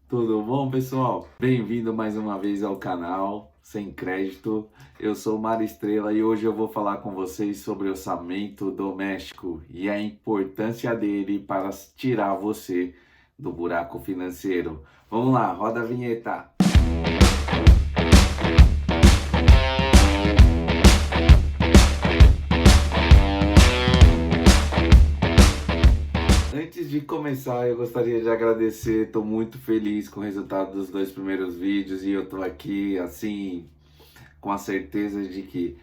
Tudo bom, pessoal? Bem-vindo mais uma vez ao canal Sem Crédito. Eu sou Mara Estrela e hoje eu vou falar com vocês sobre orçamento doméstico e a importância dele para tirar você do buraco financeiro. Vamos lá, roda a vinheta. Antes de começar, eu gostaria de agradecer. Estou muito feliz com o resultado dos dois primeiros vídeos e eu estou aqui, assim, com a certeza de que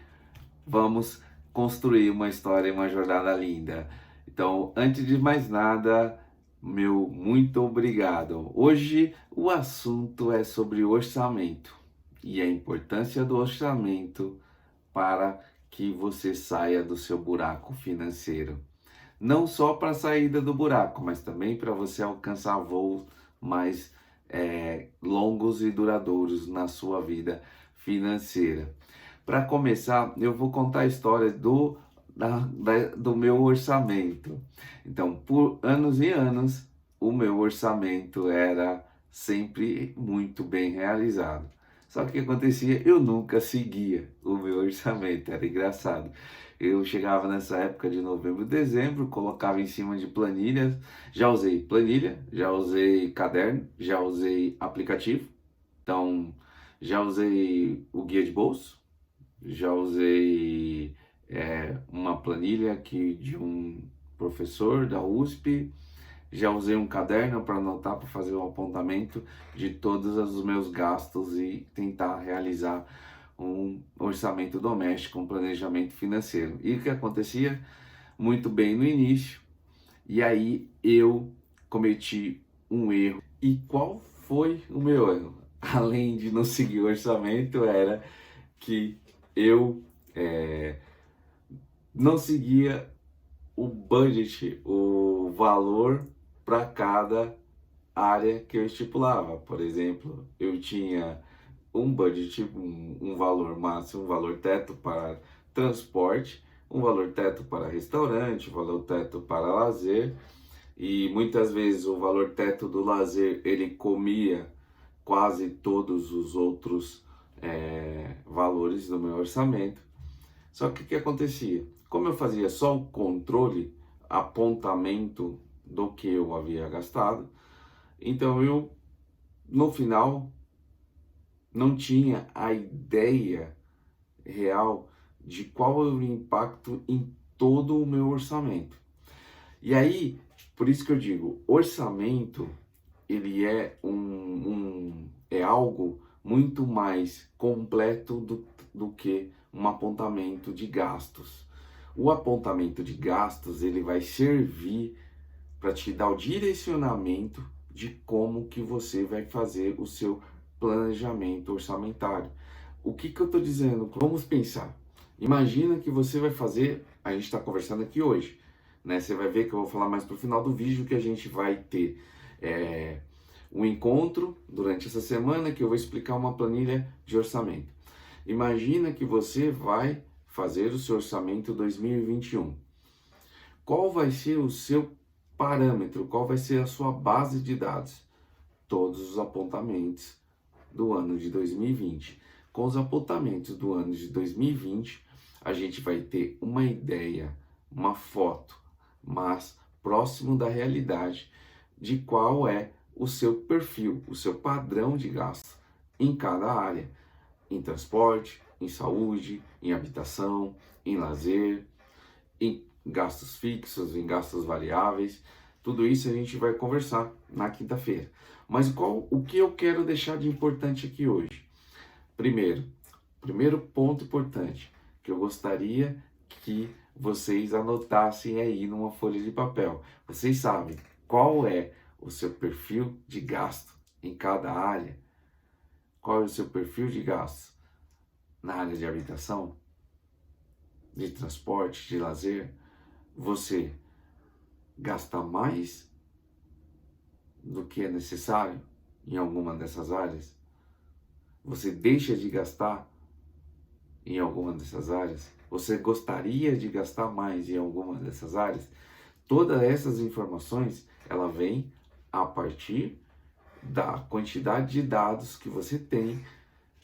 vamos construir uma história e uma jornada linda. Então, antes de mais nada, meu muito obrigado. Hoje o assunto é sobre orçamento e a importância do orçamento para que você saia do seu buraco financeiro. Não só para a saída do buraco, mas também para você alcançar voos mais longos e duradouros na sua vida financeira. Para começar, eu vou contar a história do meu orçamento. Então, por anos e anos, o meu orçamento era sempre muito bem realizado. Só que o que acontecia? Eu nunca seguia o meu orçamento, era engraçado. Eu chegava nessa época de novembro, dezembro, colocava em cima de planilhas. Já usei planilha, já usei caderno, já usei aplicativo. Então, já usei o guia de bolso, já usei uma planilha aqui de um professor da USP, já usei um caderno para anotar, para fazer o apontamento de todos os meus gastos e tentar realizar um orçamento doméstico, um planejamento financeiro. E o que acontecia? Muito bem no início, e aí eu cometi um erro. E qual foi o meu erro? Além de não seguir o orçamento, era que eu não seguia o budget, o valor para cada área que eu estipulava. Por exemplo, eu tinha um budget, um valor máximo, um valor teto para transporte, um valor teto para restaurante, um valor teto para lazer, e muitas vezes o valor teto do lazer ele comia quase todos os outros valores do meu orçamento. Só que o que acontecia? Como eu fazia só o controle, apontamento do que eu havia gastado, então eu, no final, não tinha a ideia real de qual é o impacto em todo o meu orçamento. E aí, por isso que eu digo, orçamento, ele é é algo muito mais completo do que um apontamento de gastos. O apontamento de gastos, ele vai servir para te dar o direcionamento de como que você vai fazer o seu planejamento orçamentário. O que eu estou dizendo? Vamos pensar. Imagina que você vai fazer, a gente está conversando aqui hoje, né? Você vai ver que eu vou falar mais para o final do vídeo que a gente vai ter um encontro durante essa semana que eu vou explicar uma planilha de orçamento. Imagina que você vai fazer o seu orçamento 2021. Qual vai ser o seu parâmetro? Qual vai ser a sua base de dados? Todos os apontamentos do ano de 2020. Com os apontamentos do ano de 2020, a gente vai ter uma ideia, uma foto, mas próximo da realidade de qual é o seu perfil, o seu padrão de gasto em cada área, em transporte, em saúde, em habitação, em lazer, em gastos fixos, em gastos variáveis. Tudo isso a gente vai conversar na quinta-feira. Mas o que eu quero deixar de importante aqui hoje? Primeiro ponto importante que eu gostaria que vocês anotassem aí numa folha de papel. Vocês sabem qual é o seu perfil de gasto em cada área? Qual é o seu perfil de gasto na área de habitação, de transporte, de lazer? Você gasta mais do que é necessário em alguma dessas áreas? Você deixa de gastar em alguma dessas áreas? Você gostaria de gastar mais em alguma dessas áreas? Todas essas informações, ela vem a partir da quantidade de dados que você tem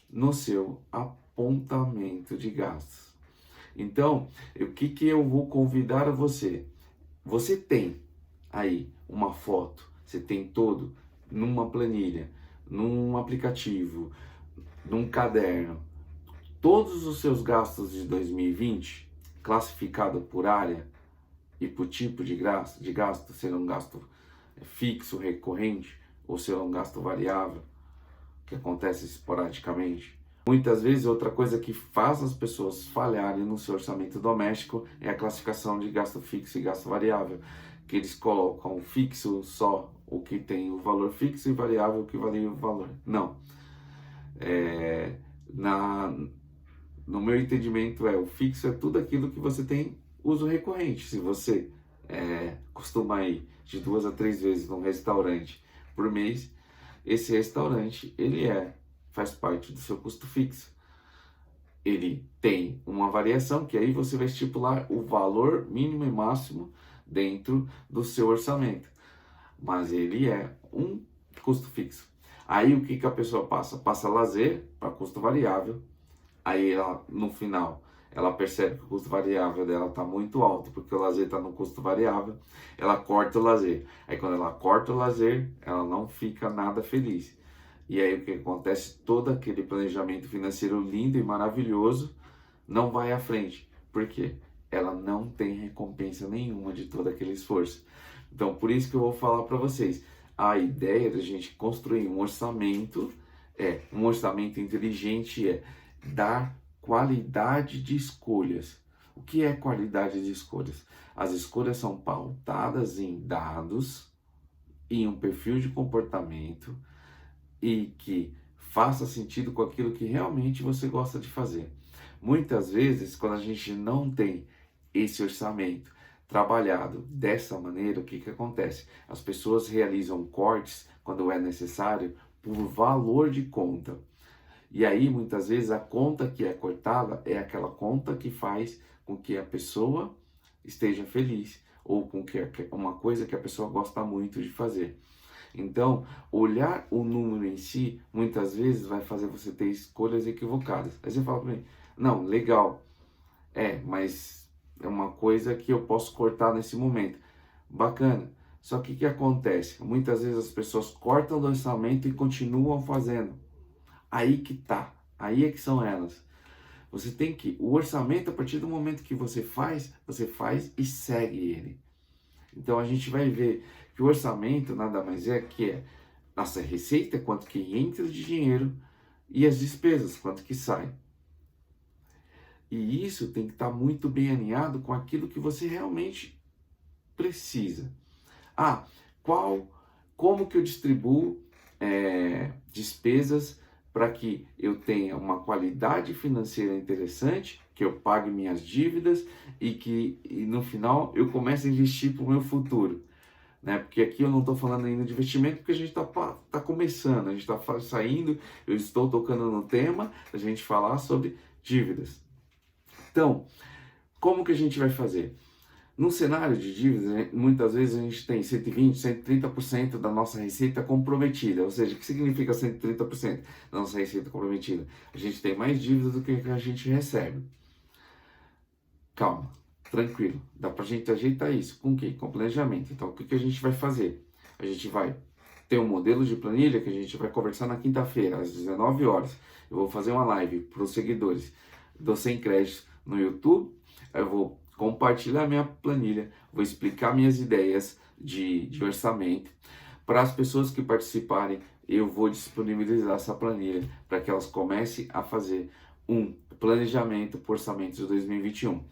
no seu apontamento de gastos. Então, o que eu vou convidar a você? Você tem aí uma foto, você tem todo numa planilha, num aplicativo, num caderno, todos os seus gastos de 2020 classificado por área e por tipo de gasto, ser um gasto fixo, recorrente, ou ser um gasto variável, que acontece esporadicamente. Muitas vezes, outra coisa que faz as pessoas falharem no seu orçamento doméstico é a classificação de gasto fixo e gasto variável, que eles colocam fixo só o que tem o valor fixo e variável o que varia o valor. Não. No meu entendimento, o fixo é tudo aquilo que você tem uso recorrente. Se você costuma ir de 2 a 3 vezes num restaurante por mês, esse restaurante faz parte do seu custo fixo. Ele tem uma variação que aí você vai estipular o valor mínimo e máximo dentro do seu orçamento, mas ele é um custo fixo. Aí o que a pessoa passa? Passa lazer para custo variável. Aí ela, no final, ela percebe que o custo variável dela está muito alto, porque o lazer está no custo variável, ela corta o lazer. Aí quando ela corta o lazer, ela não fica nada feliz. E aí o que acontece? Todo aquele planejamento financeiro lindo e maravilhoso não vai à frente. Por quê? Ela não tem recompensa nenhuma de todo aquele esforço. Então, por isso que eu vou falar para vocês. A ideia da gente construir um orçamento inteligente, dar qualidade de escolhas. O que é qualidade de escolhas? As escolhas são pautadas em dados, em um perfil de comportamento e que faça sentido com aquilo que realmente você gosta de fazer. Muitas vezes, quando a gente não tem esse orçamento trabalhado dessa maneira, o que acontece? As pessoas realizam cortes quando é necessário por valor de conta. E aí, muitas vezes, a conta que é cortada é aquela conta que faz com que a pessoa esteja feliz ou com que uma coisa que a pessoa gosta muito de fazer. Então, olhar o número em si, muitas vezes, vai fazer você ter escolhas equivocadas. Aí você fala para mim, não, legal, mas é uma coisa que eu posso cortar nesse momento. Bacana. Só que o que acontece? Muitas vezes as pessoas cortam o orçamento e continuam fazendo. Aí que tá, aí é que são elas. Você tem que, o orçamento, a partir do momento que você faz e segue ele. Então a gente vai ver que o orçamento nada mais é que nossa receita, quanto que entra de dinheiro, e as despesas, quanto que sai. E isso tem que estar muito bem alinhado com aquilo que você realmente precisa. Como que eu distribuo despesas para que eu tenha uma qualidade financeira interessante, que eu pague minhas dívidas e no final eu comece a investir para o meu futuro. Né? Porque aqui eu não estou falando ainda de investimento, porque a gente está começando, a gente está saindo, eu estou tocando no tema, a gente falar sobre dívidas. Então, como que a gente vai fazer? No cenário de dívidas, muitas vezes a gente tem 120%, 130% da nossa receita comprometida. Ou seja, o que significa 130% da nossa receita comprometida? A gente tem mais dívida do que a gente recebe. Calma, tranquilo. Dá pra gente ajeitar isso. Com o quê? Com planejamento. Então, o que a gente vai fazer? A gente vai ter um modelo de planilha que a gente vai conversar na quinta-feira, às 19 horas. Eu vou fazer uma live para os seguidores do Sem Créditos no YouTube. Eu vou compartilhar minha planilha, vou explicar minhas ideias de orçamento. Para as pessoas que participarem, eu vou disponibilizar essa planilha para que elas comecem a fazer um planejamento para orçamento de 2021.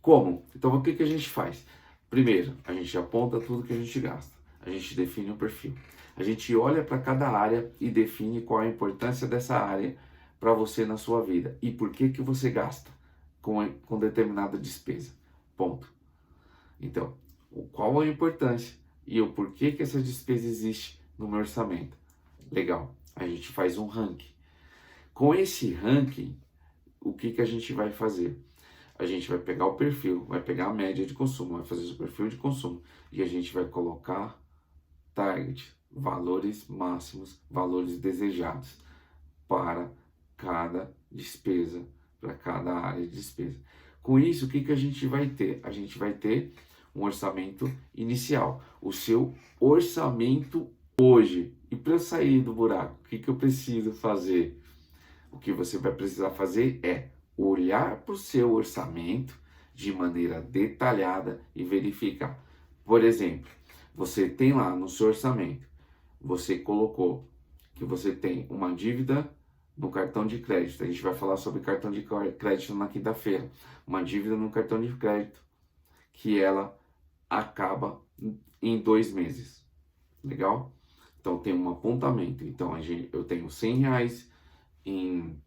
Como? Então, o que a gente faz? Primeiro, a gente aponta tudo que a gente gasta. A gente define um perfil. A gente olha para cada área e define qual é a importância dessa área para você na sua vida e por que você gasta com determinada despesa. Ponto. Então, qual a importância e o porquê que essa despesa existe no meu orçamento? Legal. A gente faz um ranking. Com esse ranking, o que a gente vai fazer? A gente vai pegar o perfil, vai pegar a média de consumo, vai fazer o perfil de consumo e a gente vai colocar target valores máximos, valores desejados para cada despesa, para cada área de despesa. Com isso, o que a gente vai ter? A gente vai ter um orçamento inicial, o seu orçamento hoje. E para eu sair do buraco, o que eu preciso fazer? O que você vai precisar fazer é olhar para o seu orçamento de maneira detalhada e verificar. Por exemplo, você tem lá no seu orçamento, você colocou que você tem uma dívida no cartão de crédito. A gente vai falar sobre cartão de crédito na quinta-feira. Uma dívida no cartão de crédito que ela acaba em 2 meses. Legal? Então tem um apontamento. Então eu tenho R$100 em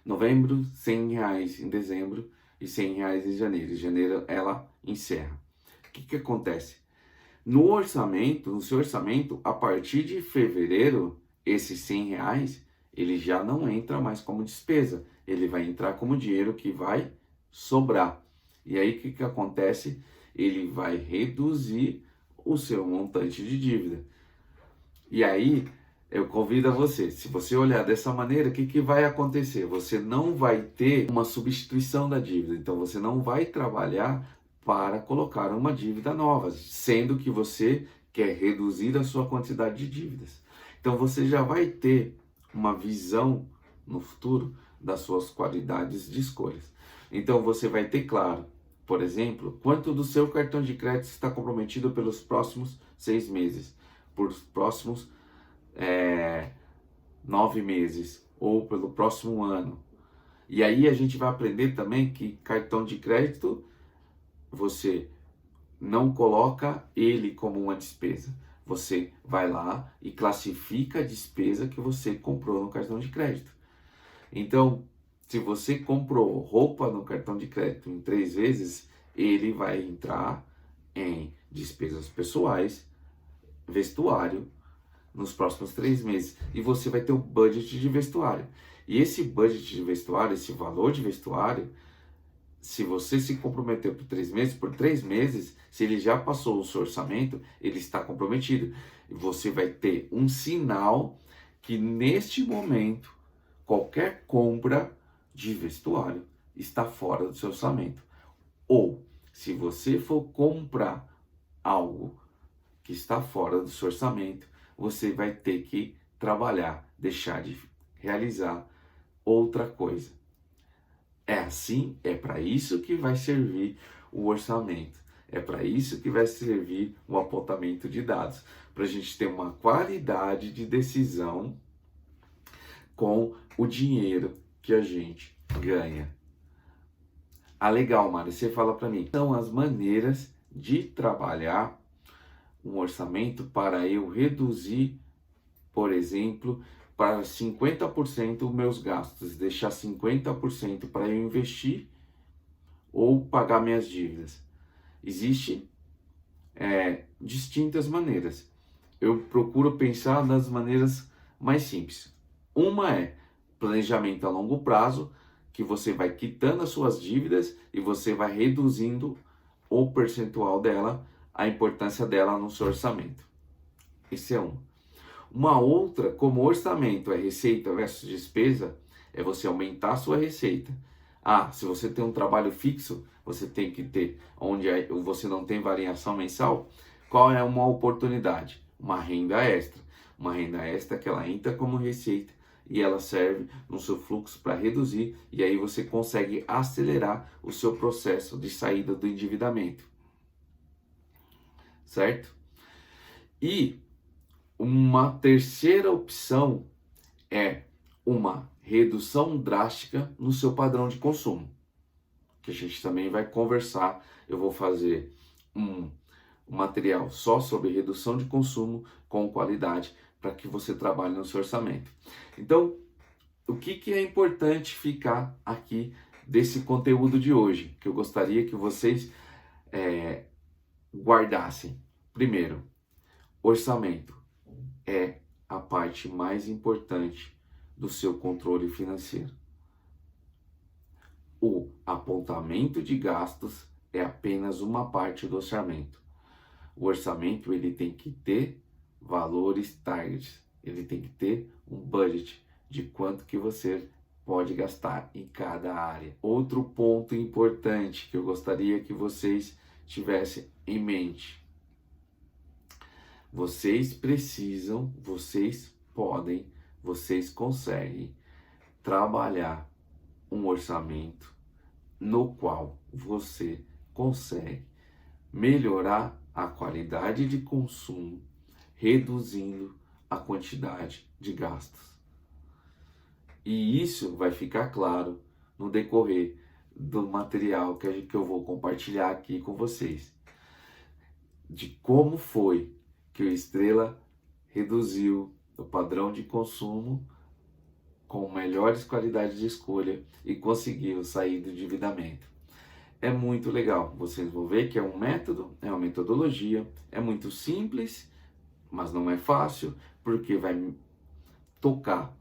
novembro, R$100 em dezembro e R$100 em janeiro. Em janeiro ela encerra. O que acontece? No orçamento, no seu orçamento, a partir de fevereiro, esses R$100, ele já não entra mais como despesa. Ele vai entrar como dinheiro que vai sobrar. E aí o que acontece? Ele vai reduzir o seu montante de dívida. E aí eu convido a você, se você olhar dessa maneira, o que vai acontecer? Você não vai ter uma substituição da dívida. Então você não vai trabalhar para colocar uma dívida nova, sendo que você quer reduzir a sua quantidade de dívidas. Então você já vai ter uma visão no futuro das suas qualidades de escolhas. Então você vai ter claro, por exemplo, quanto do seu cartão de crédito está comprometido pelos próximos 6 meses, por próximos 9 meses ou pelo próximo ano. E aí a gente vai aprender também que cartão de crédito você não coloca ele como uma despesa. Você vai lá e classifica a despesa que você comprou no cartão de crédito. Então, se você comprou roupa no cartão de crédito em 3 vezes, ele vai entrar em despesas pessoais, vestuário, nos próximos 3 meses. E você vai ter um budget de vestuário. E esse budget de vestuário, esse valor de vestuário, se você se comprometeu por 3 meses, se ele já passou o seu orçamento, ele está comprometido. E você vai ter um sinal que neste momento, qualquer compra de vestuário está fora do seu orçamento. Ou, se você for comprar algo que está fora do seu orçamento, você vai ter que trabalhar, deixar de realizar outra coisa. É assim, é para isso que vai servir o orçamento. É para isso que vai servir o apontamento de dados, para a gente ter uma qualidade de decisão com o dinheiro que a gente ganha. Ah, legal, Mário, você fala para mim. São as maneiras de trabalhar um orçamento para eu reduzir, por exemplo, para 50% os meus gastos, deixar 50% para eu investir ou pagar minhas dívidas. Existem distintas maneiras. Eu procuro pensar das maneiras mais simples. Uma é planejamento a longo prazo, que você vai quitando as suas dívidas e você vai reduzindo o percentual dela, a importância dela no seu orçamento. Esse é um. Uma outra, como orçamento é receita versus despesa, é você aumentar a sua receita. Ah, se você tem um trabalho fixo, você tem que ter, onde você não tem variação mensal, qual é uma oportunidade? Uma renda extra. Uma renda extra que ela entra como receita e ela serve no seu fluxo para reduzir, e aí você consegue acelerar o seu processo de saída do endividamento. Certo? E uma terceira opção é uma redução drástica no seu padrão de consumo, que a gente também vai conversar. Eu vou fazer um material só sobre redução de consumo com qualidade para que você trabalhe no seu orçamento. Então, o que é importante ficar aqui desse conteúdo de hoje, que eu gostaria que vocês guardassem? Primeiro, orçamento é a parte mais importante do seu controle financeiro. O apontamento de gastos é apenas uma parte do orçamento. O orçamento ele tem que ter valores targets. Ele tem que ter um budget de quanto que você pode gastar em cada área. Outro ponto importante que eu gostaria que vocês tivessem em mente. Vocês precisam, vocês podem, vocês conseguem trabalhar um orçamento no qual você consegue melhorar a qualidade de consumo, reduzindo a quantidade de gastos. E isso vai ficar claro no decorrer do material que eu vou compartilhar aqui com vocês. De como foi que o Estrela reduziu o padrão de consumo com melhores qualidades de escolha e conseguiu sair do endividamento. É muito legal, vocês vão ver que é um método, é uma metodologia, é muito simples, mas não é fácil, porque vai tocar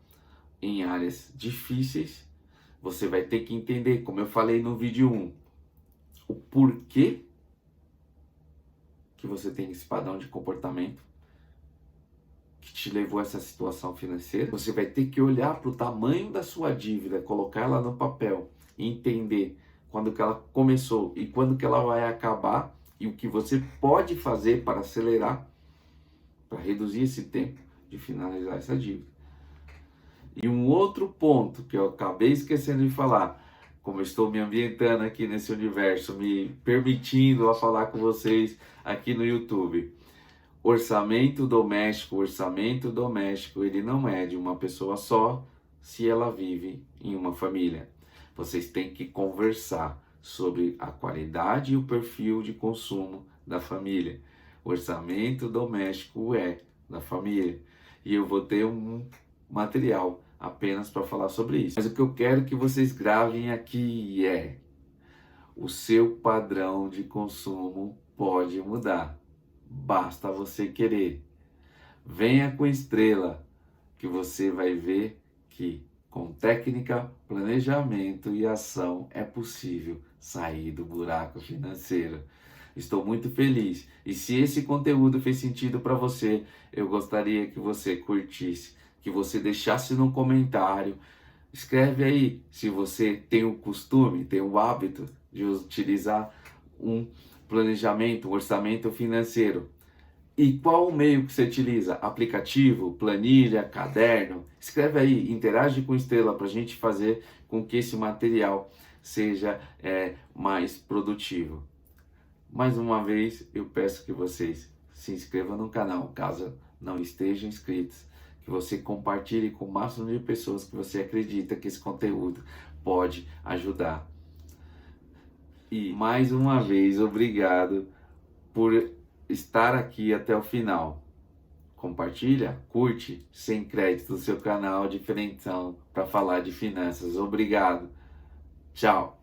em áreas difíceis. Você vai ter que entender, como eu falei no vídeo 1, o porquê que você tem esse padrão de comportamento que te levou a essa situação financeira. Você vai ter que olhar para o tamanho da sua dívida, colocar ela no papel e entender quando que ela começou e quando que ela vai acabar e o que você pode fazer para acelerar, para reduzir esse tempo de finalizar essa dívida. E um outro ponto que eu acabei esquecendo de falar, como eu estou me ambientando aqui nesse universo, me permitindo a falar com vocês aqui no YouTube. Orçamento doméstico, ele não é de uma pessoa só se ela vive em uma família. Vocês têm que conversar sobre a qualidade e o perfil de consumo da família. O orçamento doméstico é da família. E eu vou ter um material apenas para falar sobre isso. Mas o que eu quero que vocês gravem aqui é: o seu padrão de consumo pode mudar. Basta você querer. Venha com Estrela, que você vai ver que com técnica, planejamento e ação é possível sair do buraco financeiro. Estou muito feliz. E se esse conteúdo fez sentido para você, eu gostaria que você curtisse, que você deixasse no comentário. Escreve aí se você tem o costume, tem o hábito de utilizar um planejamento, um orçamento financeiro. E qual o meio que você utiliza? Aplicativo, planilha, caderno? Escreve aí, interage com Estrela para a gente fazer com que esse material seja mais produtivo. Mais uma vez, eu peço que vocês se inscrevam no canal, caso não estejam inscritos. Que você compartilhe com o máximo de pessoas que você acredita que esse conteúdo pode ajudar. E mais uma vez, obrigado por estar aqui até o final. Compartilha, curte, sem crédito, o seu canal diferentão para falar de finanças. Obrigado. Tchau.